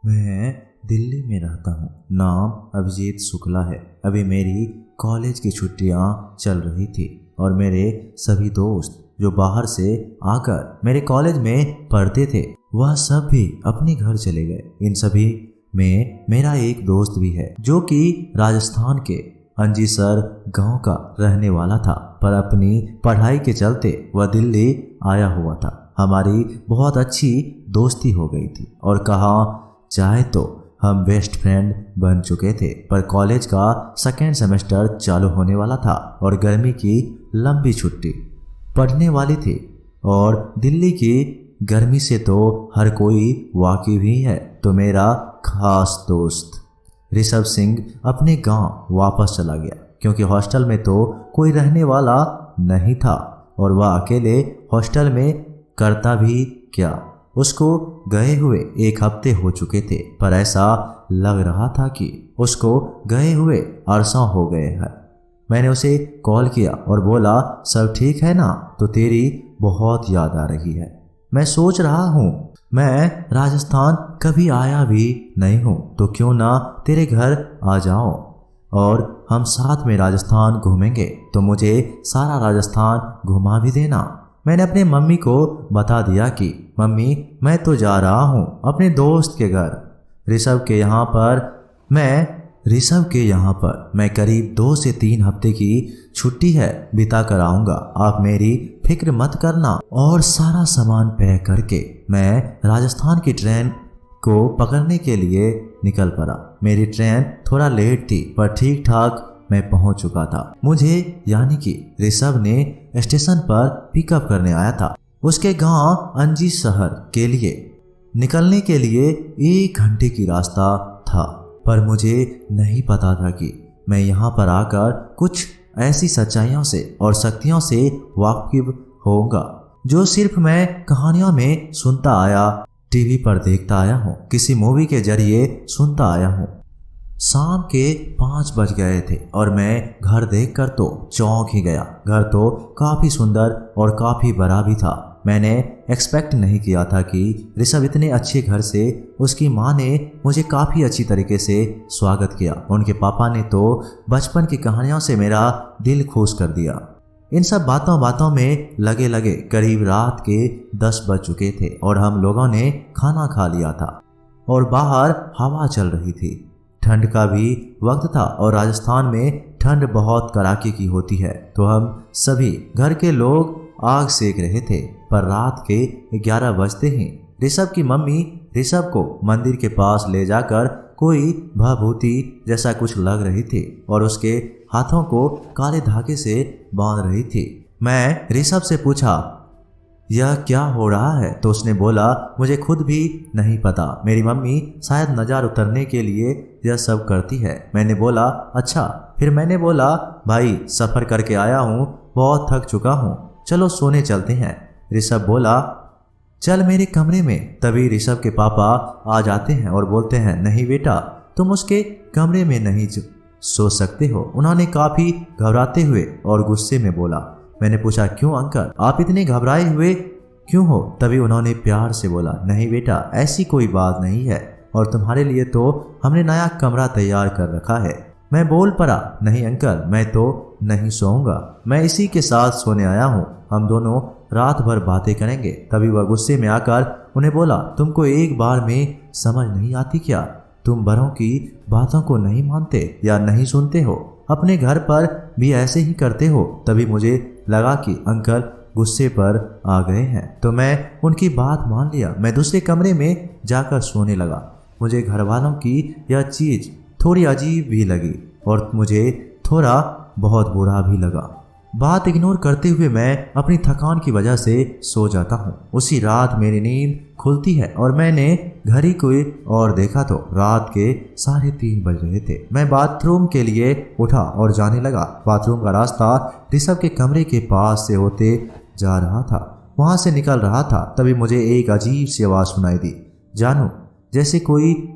मैं दिल्ली में रहता हूँ। नाम अभिजीत शुक्ला है। अभी मेरी कॉलेज की छुट्टियाँ चल रही थी और मेरे सभी दोस्त जो बाहर से आकर मेरे कॉलेज में पढ़ते थे वह सब भी अपने घर चले गए। इन सभी में मेरा एक दोस्त भी है जो कि राजस्थान के अंजीसर गांव का रहने वाला था, पर अपनी पढ़ाई के चलते वह दिल्ली आया हुआ था। हमारी बहुत अच्छी दोस्ती हो गई थी और कहा चाहे तो हम बेस्ट फ्रेंड बन चुके थे। पर कॉलेज का सेकेंड सेमेस्टर चालू होने वाला था और गर्मी की लंबी छुट्टी पड़ने वाली थी और दिल्ली की गर्मी से तो हर कोई वाकिफ ही है। तो मेरा खास दोस्त ऋषभ सिंह अपने गांव वापस चला गया क्योंकि हॉस्टल में तो कोई रहने वाला नहीं था और वह अकेले हॉस्टल में करता भी क्या। उसको गए हुए एक हफ्ते हो चुके थे, पर ऐसा लग रहा था कि उसको गए हुए अरसा हो गए हैं। मैंने उसे कॉल किया और बोला सब ठीक है ना, तो तेरी बहुत याद आ रही है। मैं सोच रहा हूँ मैं राजस्थान कभी आया भी नहीं हूँ, तो क्यों ना तेरे घर आ जाओ और हम साथ में राजस्थान घूमेंगे। तो मुझे सारा राजस्थान घुमा भी देना। मैंने अपने मम्मी को बता दिया कि मम्मी मैं तो जा रहा हूँ अपने दोस्त के घर ऋषभ के यहाँ पर मैं करीब 2 से 3 हफ्ते की छुट्टी है बिता कर आऊँगा। आप मेरी फिक्र मत करना। और सारा सामान पैक करके मैं राजस्थान की ट्रेन को पकड़ने के लिए निकल पड़ा। मेरी ट्रेन थोड़ा लेट थी पर ठीक ठाक मैं पहुंच चुका था। मुझे यानी कि ऋषभ ने स्टेशन पर पिकअप करने आया था। उसके गांव अंजी शहर के लिए निकलने के लिए 1 घंटे की रास्ता था, पर मुझे नहीं पता था कि मैं यहाँ पर आकर कुछ ऐसी सच्चाइयों से और शक्तियों से वाकिफ होऊंगा जो सिर्फ मैं कहानियों में सुनता आया, टीवी पर देखता आया हूँ, किसी मूवी के जरिए सुनता आया हूँ। शाम के 5 बज गए थे और मैं घर देखकर तो चौंक ही गया। घर तो काफ़ी सुंदर और काफ़ी बड़ा भी था। मैंने एक्सपेक्ट नहीं किया था कि ऋषभ इतने अच्छे घर से। उसकी माँ ने मुझे काफ़ी अच्छी तरीके से स्वागत किया। उनके पापा ने तो बचपन की कहानियों से मेरा दिल खुश कर दिया। इन सब बातों में लगे करीब रात के 10 बज चुके थे और हम लोगों ने खाना खा लिया था और बाहर हवा चल रही थी। ठंड का भी वक्त था और राजस्थान में ठंड बहुत कड़ाके की होती है, तो हम सभी घर के लोग आग सेक रहे थे। पर रात के 11 बजते ही ऋषभ की मम्मी ऋषभ को मंदिर के पास ले जाकर कोई भभूति जैसा कुछ लग रही थी और उसके हाथों को काले धागे से बांध रही थी। मैं ऋषभ से पूछा यह क्या हो रहा है, तो उसने बोला मुझे खुद भी नहीं पता, मेरी मम्मी शायद नज़र उतरने के लिए यह सब करती है। मैंने बोला अच्छा। फिर मैंने बोला भाई सफ़र करके आया हूँ, बहुत थक चुका हूँ, चलो सोने चलते हैं। ऋषभ बोला चल मेरे कमरे में। तभी ऋषभ के पापा आ जाते हैं और बोलते हैं नहीं बेटा, तुम उसके कमरे में नहीं सो सकते हो। उन्होंने काफ़ी घबराते हुए और गुस्से में बोला। मैंने पूछा क्यों अंकल, आप इतने घबराए हुए क्यों हो? तभी उन्होंने प्यार से बोला नहीं बेटा ऐसी कोई बात नहीं है और तुम्हारे लिए तो हमने नया कमरा तैयार कर रखा है। मैं बोल पड़ा नहीं अंकल मैं तो नहीं सोऊंगा, मैं इसी के साथ सोने आया हूँ, हम दोनों रात भर बातें करेंगे। तभी वह गुस्से में आकर उन्हें बोला तुमको एक बार में समझ नहीं आती क्या? तुम बड़ों की बातों को नहीं मानते या नहीं सुनते हो? अपने घर पर भी ऐसे ही करते हो। तभी मुझे लगा कि अंकल गुस्से पर आ गए हैं, तो मैं उनकी बात मान लिया। मैं दूसरे कमरे में जाकर सोने लगा। मुझे घर वालों की यह चीज़ थोड़ी अजीब भी लगी और मुझे थोड़ा बहुत बुरा भी लगा। बात इग्नोर करते हुए मैं अपनी थकान की वजह से सो जाता हूँ। उसी रात मेरी नींद खुलती है और मैंने घड़ी को और देखा तो रात के 3:30 बज रहे थे। मैं बाथरूम के लिए उठा और जाने लगा। बाथरूम का रास्ता ऋषभ के कमरे के पास से होते जा रहा था, वहाँ से निकल रहा था। तभी मुझे एक अजीब सी आवाज़ सुनाई दी,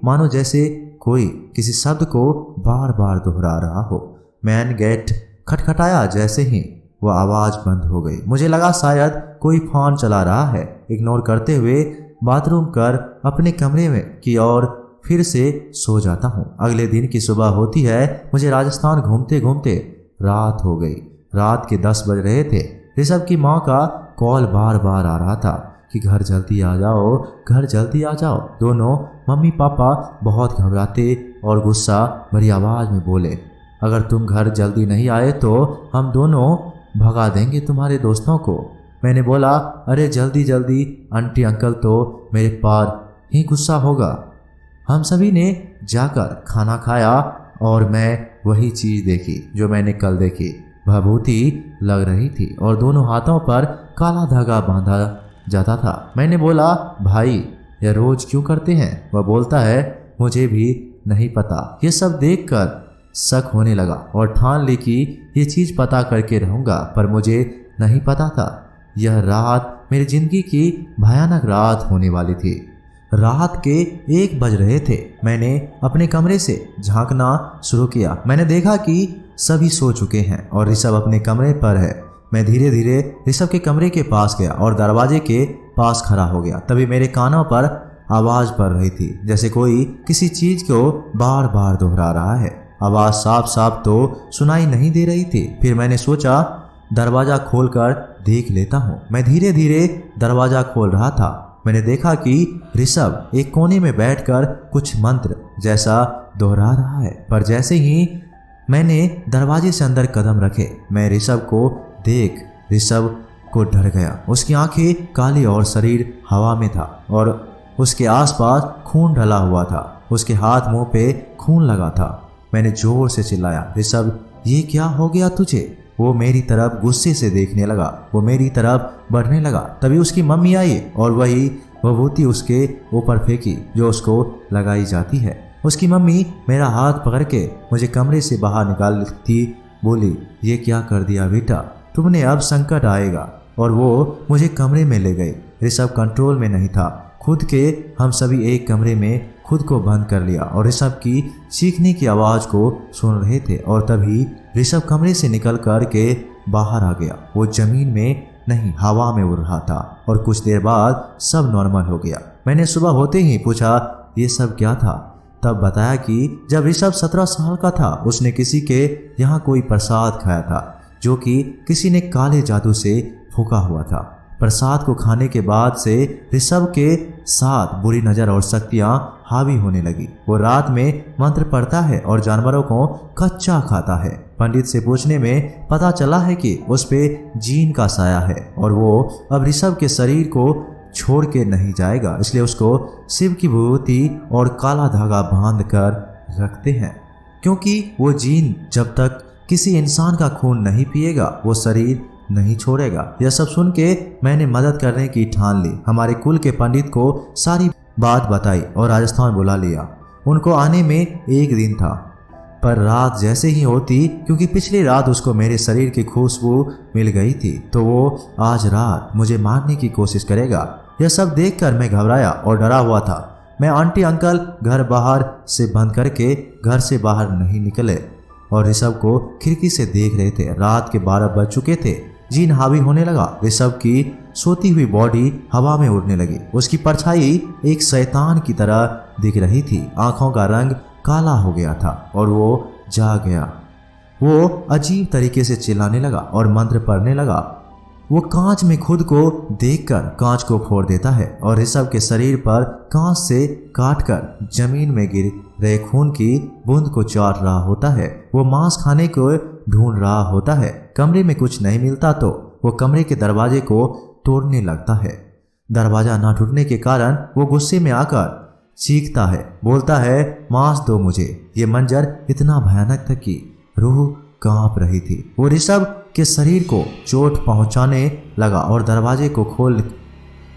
मानो जैसे कोई किसी शब्द को बार बार दोहरा रहा हो। मैन गेट खटखटाया। जैसे ही वह आवाज़ बंद हो गई मुझे लगा शायद कोई फ़ोन चला रहा है। इग्नोर करते हुए बाथरूम कर अपने कमरे में की ओर फिर से सो जाता हूँ। अगले दिन की सुबह होती है। मुझे राजस्थान घूमते घूमते रात हो गई। रात के 10 बज रहे थे। ऋषभ की माँ का कॉल बार बार आ रहा था कि घर जल्दी आ जाओ, घर जल्दी आ जाओ। दोनों मम्मी पापा बहुत घबराते और गुस्सा भरी आवाज़ में बोले, अगर तुम घर जल्दी नहीं आए तो हम दोनों भगा देंगे तुम्हारे दोस्तों को। मैंने बोला, अरे जल्दी जल्दी, आंटी अंकल तो मेरे पर ही गुस्सा होगा। हम सभी ने जाकर खाना खाया और मैं वही चीज़ देखी जो मैंने कल देखी। भभूति लग रही थी और दोनों हाथों पर काला धागा बांधा जाता था। मैंने बोला, भाई यह रोज क्यों करते हैं? वह बोलता है, मुझे भी नहीं पता। ये सब देखकर शक होने लगा और ठान ली कि ये चीज़ पता करके रहूँगा, पर मुझे नहीं पता था यह रात मेरी जिंदगी की भयानक रात होने वाली थी। रात के 1 बज रहे थे। मैंने अपने कमरे से झांकना शुरू किया। मैंने देखा कि सभी सो चुके हैं और ऋषभ अपने कमरे पर है। मैं धीरे धीरे ऋषभ के कमरे के पास गया और दरवाजे के पास खड़ा हो गया। तभी मेरे कानों पर आवाज़ पड़ रही थी, जैसे कोई किसी चीज़ को बार बार दोहरा रहा है। आवाज़ साफ साफ तो सुनाई नहीं दे रही थी। फिर मैंने सोचा दरवाज़ा खोलकर देख लेता हूँ। मैं धीरे धीरे दरवाज़ा खोल रहा था। मैंने देखा कि ऋषभ एक कोने में बैठकर कुछ मंत्र जैसा दोहरा रहा है, पर जैसे ही मैंने दरवाजे से अंदर कदम रखे, मैं ऋषभ को देख ऋषभ को डर गया। उसकी आंखें काली और शरीर हवा में था और उसके आसपास खून ढला हुआ था। उसके हाथ मुंह पे खून लगा था। मैंने जोर से चिल्लाया, ऋषभ ये क्या हो गया तुझे? वो मेरी तरफ गुस्से से देखने लगा। वो मेरी तरफ बढ़ने लगा। तभी उसकी मम्मी आई और वही विभूति उसके ऊपर फेंकी जो उसको लगाई जाती है। उसकी मम्मी मेरा हाथ पकड़ के मुझे कमरे से बाहर निकालती बोली, ये क्या कर दिया बेटा, तुमने अब संकट आएगा। और वो मुझे कमरे में ले गई। ऋषभ कंट्रोल में नहीं था खुद के। हम सभी एक कमरे में खुद को बंद कर लिया और ऋषभ की चीखने की आवाज़ को सुन रहे थे। और तभी ऋषभ कमरे से निकल कर के बाहर आ गया। वो जमीन में नहीं हवा में उड़ रहा था और कुछ देर बाद सब नॉर्मल हो गया। मैंने सुबह होते ही पूछा, ये सब क्या था? तब बताया कि जब ऋषभ 17 साल का था, उसने किसी के यहाँ कोई प्रसाद खाया था जो कि किसी ने काले जादू से फूका हुआ था। प्रसाद को खाने के बाद से ऋषभ के साथ बुरी नज़र और शक्तियाँ हावी होने लगी। वो रात में मंत्र पढ़ता है और जानवरों को कच्चा खाता है। पंडित से पूछने में पता चला है कि उस पे जीन का साया है और वो अब ऋषभ के शरीर को छोड़ के नहीं जाएगा, इसलिए उसको शिव की विभूति और काला धागा बांध कर रखते हैं, क्योंकि वो जीन जब तक किसी इंसान का खून नहीं पिएगा वो शरीर नहीं छोड़ेगा। यह सब सुन के मैंने मदद करने की ठान ली। हमारे कुल के पंडित को सारी बात बताई और राजस्थान बुला लिया। उनको आने में 1 दिन था, पर रात जैसे ही होती, क्योंकि पिछली रात उसको मेरे शरीर की खुशबू मिल गई थी, तो वो आज रात मुझे मारने की कोशिश करेगा। यह सब देखकर मैं घबराया और डरा हुआ था। मैं आंटी अंकल घर बाहर से बंद करके घर से बाहर नहीं निकले और ऋषभ को खिड़की से देख रहे थे। रात के 12 बज चुके थे। जीन हावी होने लगा। ऋषभ की सोती हुई बॉडी हवा में उड़ने लगी। उसकी परछाई एक शैतान की तरह दिख रही थी। आंखों का रंग काला हो गया था और वो जाग गया। वो अजीब तरीके से चिल्लाने लगा और मंत्र पढ़ने लगा। वो कांच में खुद को देखकर कांच को फोड़ देता है और ऋषभ के शरीर पर कांच से काटकर जमीन में गिर रहे खून की बूंद को चाट रहा होता है। वो मांस खाने को ढूंढ रहा होता है। कमरे में कुछ नहीं मिलता तो वो कमरे के दरवाजे को तोड़ने लगता है। दरवाजा ना टूटने के कारण वो गुस्से में आकर चीखता है, बोलता है, मांस दो मुझे। ये मंजर इतना भयानक था कि रूह कांप रही थी। वो ऋषभ के शरीर को चोट पहुंचाने लगा और दरवाजे को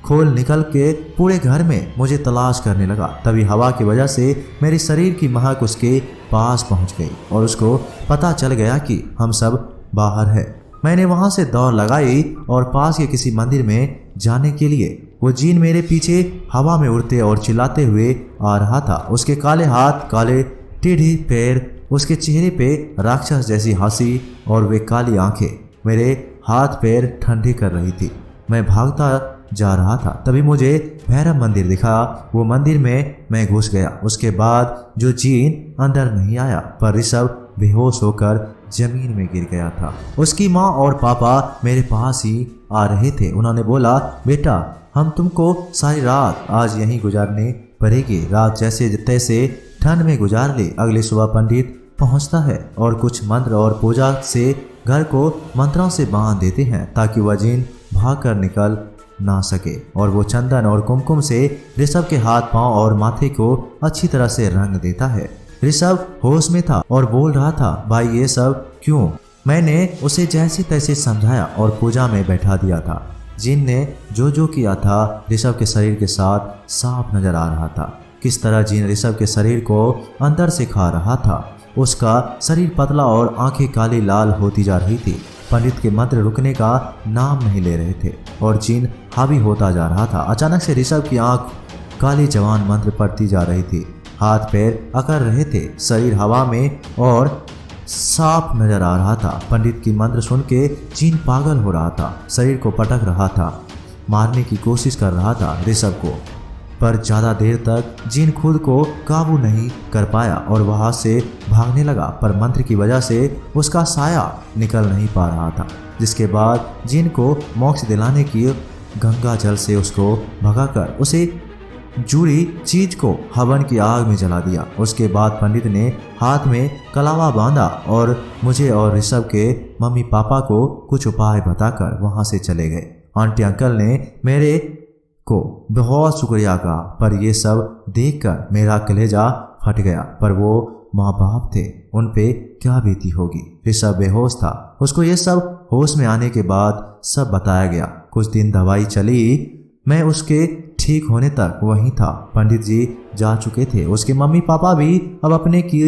खोल निकल के पूरे घर में मुझे तलाश करने लगा। तभी हवा की वजह से मेरे शरीर की महक उसके पास पहुंच गई और उसको पता चल गया कि हम सब बाहर है। मैंने वहां से दौड़ लगाई और पास के किसी मंदिर में जाने के लिए। वो जीन मेरे पीछे हवा में उड़ते और चिल्लाते हुए आ रहा था। उसके काले हाथ, काले टेढ़े पैर, उसके चेहरे पे राक्षस जैसी हंसी और वे काली आंखें मेरे हाथ पैर ठंडे कर रही थी। मैं भागता जा रहा था, तभी मुझे भैरव मंदिर दिखा। वो मंदिर में मैं घुस गया। उसके बाद जो जीन अंदर नहीं आया, पर ऋषभ बेहोश होकर जमीन में गिर गया था। उसकी माँ और पापा मेरे पास ही आ रहे थे। उन्होंने बोला, बेटा हम तुमको सारी रात आज यहीं गुजारने पड़ेगी। रात जैसे तैसे ठंड में गुजार ली। अगली सुबह पंडित पहुंचता है और कुछ मंत्र और पूजा से घर को मंत्रों से बांध देते हैं ताकि वह जिन भाग कर निकल ना सके। और वो चंदन और कुमकुम से ऋषभ के हाथ पांव और माथे को अच्छी तरह से रंग देता है। ऋषभ होश में था और बोल रहा था, भाई ये सब क्यों? मैंने उसे जैसे तैसे समझाया और पूजा में बैठा दिया था। जिन ने जो किया था ऋषभ के शरीर के साथ साफ नजर आ रहा था। किस तरह जिन ऋषभ के शरीर को अंदर से खा रहा था। उसका शरीर पतला और आंखें काली लाल होती जा रही थी। पंडित के मंत्र रुकने का नाम नहीं ले रहे थे और जिन हावी होता जा रहा था। अचानक से ऋषभ की आंख काली जवान मंत्र पड़ती जा रही थी। हाथ पैर अकड़ रहे थे, शरीर हवा में और साफ नजर आ रहा था। पंडित की मंत्र सुन के जिन पागल हो रहा था, शरीर को पटक रहा था, मारने की कोशिश कर रहा था ऋषभ को। पर ज़्यादा देर तक जिन खुद को काबू नहीं कर पाया और वहां से भागने लगा, पर मंत्र की वजह से उसका साया निकल नहीं पा रहा था। जिसके बाद जिन को मोक्ष दिलाने की गंगा जल से उसको भगाकर उसे जुड़ी चीज को हवन की आग में जला दिया। उसके बाद पंडित ने हाथ में कलावा बांधा और मुझे और ऋषभ के मम्मी पापा को कुछ उपाय बताकर वहां से चले गए। आंटी अंकल ने मेरे को बहुत शुक्रिया कहा, पर यह सब देखकर मेरा कलेजा फट गया। पर वो माँ बाप थे, उन पे क्या बीती होगी। ऋषभ बेहोश था। उसको ये सब होश में आने के बाद सब बताया गया। कुछ दिन दवाई चली, मैं उसके ठीक होने तक वहीं था। पंडित जी जा चुके थे। उसके मम्मी पापा भी अब अपने की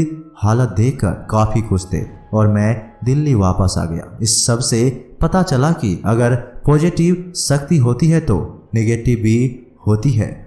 हालत देखकर काफी खुश थे और मैं दिल्ली वापस आ गया। इस सब से पता चला कि अगर पॉजिटिव शक्ति होती है तो नेगेटिव भी होती है।